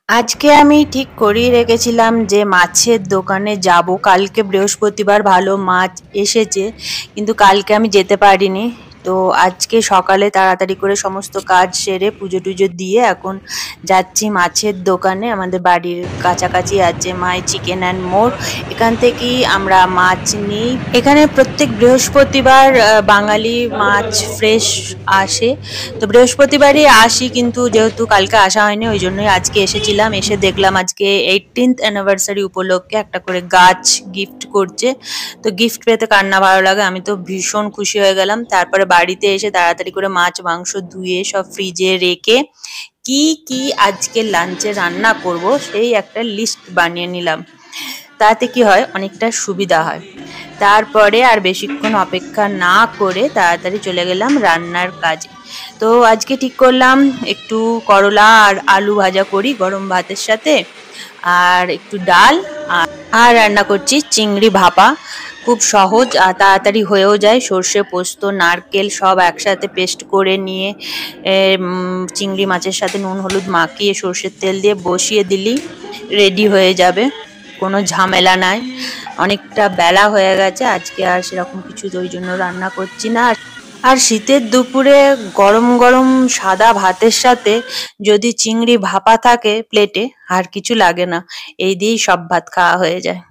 আজকে আমি ঠিক করেই রেখেছিলাম যে মাছের দোকানে যাব। কালকে বৃহস্পতিবার, ভালো মাছ এসেছে, কিন্তু কালকে আমি যেতে পারিনি। তো আজকে সকালে তাড়াতাড়ি করে সমস্ত কাজ সেরে পুজো টুজো দিয়ে এখন যাচ্ছি মাছের দোকানে। আমাদের বাড়ির কাছাকাছি আছে মাই চিকেন অ্যান্ড মোর। এখান থেকেই আমরা মাছ নিই। এখানে প্রত্যেক বৃহস্পতিবার বাঙালি মাছ ফ্রেশ আসে। তো বৃহস্পতিবারই আসি, কিন্তু যেহেতু কালকে আসা হয়নি ওই জন্যই আজকে এসেছিলাম। এসে দেখলাম আজকে 18th অ্যানিভার্সারি উপলক্ষে একটা করে গাছ গিফট করছে। তো গিফট পেতে কার না ভালো লাগে, আমি তো ভীষণ খুশি হয়ে গেলাম। তারপরে বাড়িতে এসে তাড়াতাড়ি করে মাছ মাংস ধুয়ে সব ফ্রিজে রেখে কি কি আজকে লাঞ্চে রান্না করব সেই একটা লিস্ট বানিয়ে নিলাম। তাতে কি হয়, অনেকটা সুবিধা হয়। তারপরে আর বেশিক্ষণ অপেক্ষা না করে তাড়াতাড়ি চলে গেলাম রান্নার কাজে। তো আজকে ঠিক করলাম একটু করলা আর আলু ভাজা করি গরম ভাতের সাথে, আর একটু ডাল, আর রান্না করছি চিংড়ি ভাপা। খুব সহজ আর তাড়াতাড়ি হয়েও যায়। সর্ষে পোস্ত নারকেল সব একসাথে পেস্ট করে নিয়ে চিংড়ি মাছের সাথে নুন হলুদ মাখিয়ে সর্ষের তেল দিয়ে বসিয়ে দিলেই রেডি হয়ে যাবে। কোনো ঝামেলা নাই। অনেকটা বেলা হয়ে গেছে, আজকে আর সেরকম কিছু ওই জন্য রান্না করছি না। আর শীতের দুপুরে গরম গরম সাদা ভাতের সাথে যদি চিংড়ি ভাপা থাকে প্লেটে, আর কিছু লাগে না। এই দিয়েই সব ভাত খাওয়া হয়ে যায়।